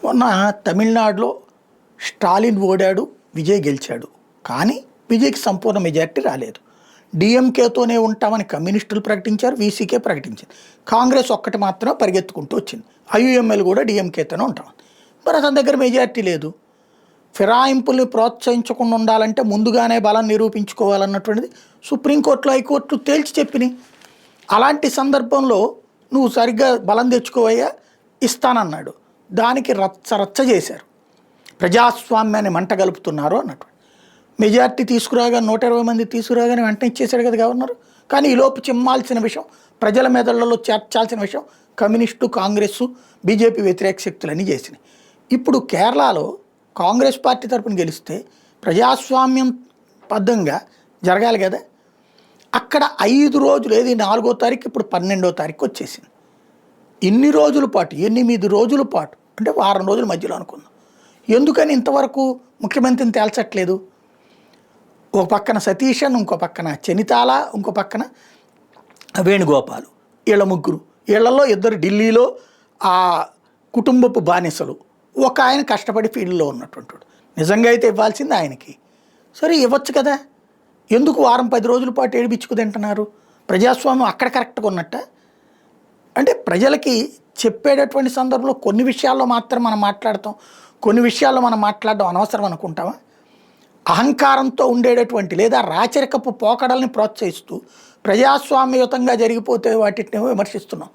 మొన్న తమిళనాడులో స్టాలిన్ ఓడాడు, విజయ్ గెలిచాడు. కానీ విజయ్కి సంపూర్ణ మెజార్టీ రాలేదు. డిఎంకేతోనే ఉంటామని కమ్యూనిస్టులు ప్రకటించారు, వీసీకే ప్రకటించింది. కాంగ్రెస్ ఒక్కటి మాత్రం పరిగెత్తుకుంటూ వచ్చింది. ఐయుఎంఎల్ కూడా డిఎంకేతోనే ఉంటాం. మరి అతని దగ్గర మెజార్టీ లేదు. ఫిరాయింపుల్ని ప్రోత్సహించకుండా ఉండాలంటే ముందుగానే బలం నిరూపించుకోవాలన్నటువంటిది సుప్రీంకోర్టులో, హైకోర్టు తేల్చి చెప్పినాయి. అలాంటి సందర్భంలో నువ్వు సరిగ్గా బలం తెచ్చుకోవయ్యా ఇస్తానన్నాడు. దానికి రచ్చ చేశారు. ప్రజాస్వామ్యాన్ని మంట గలుపుతున్నారు అన్నట్టు. మెజార్టీ తీసుకురాగా 120 మంది తీసుకురాగానే వెంటనే ఇచ్చేశాడు కదా గవర్నర్. కానీ ఈలోపు చిమ్మాల్సిన విషయం, ప్రజల మెదళ్లలో చేర్చాల్సిన విషయం కమ్యూనిస్టు, కాంగ్రెస్, బీజేపీ వ్యతిరేక శక్తులన్నీ చేసినాయి. ఇప్పుడు కేరళలో కాంగ్రెస్ పార్టీ తరపున గెలిస్తే ప్రజాస్వామ్యం బద్ధంగా జరగాలి కదా. అక్కడ 5 రోజులు, ఏది 4వ తారీఖు, ఇప్పుడు 12వ తారీఖు వచ్చేసింది. ఇన్ని రోజుల పాటు, 8 రోజుల పాటు, అంటే వారం రోజుల మధ్యలో అనుకుందాం. ఎందుకని ఇంతవరకు ముఖ్యమంత్రిని తేల్చట్లేదు? ఒక పక్కన సతీశన్, ఇంకో పక్కన చెనితాల, ఇంకో పక్కన వేణుగోపాలు, వీళ్ళ ముగ్గురు. వీళ్ళల్లో 2 ఢిల్లీలో ఆ కుటుంబపు బానిసలు, ఒక ఆయన కష్టపడి ఫీల్డ్లో ఉన్నటువంటి. నిజంగా అయితే ఇవ్వాల్సింది ఆయనకి. సరే ఇవ్వచ్చు కదా, ఎందుకు వారం 10 రోజుల పాటు ఏడిపించుకు తింటున్నారు? ప్రజాస్వామ్యం అక్కడ కరెక్ట్గా ఉన్నట్ట. అంటే ప్రజలకి చెప్పేటటువంటి సందర్భంలో కొన్ని విషయాల్లో మాత్రం మనం మాట్లాడతాం, కొన్ని విషయాల్లో మనం మాట్లాడడం అనవసరం అనుకుంటామా? అహంకారంతో ఉండేటటువంటి లేదా రాచరికపు పోకడల్ని ప్రోత్సహిస్తూ ప్రజాస్వామ్యయుతంగా జరిగిపోతే వాటిని విమర్శిస్తున్నాం.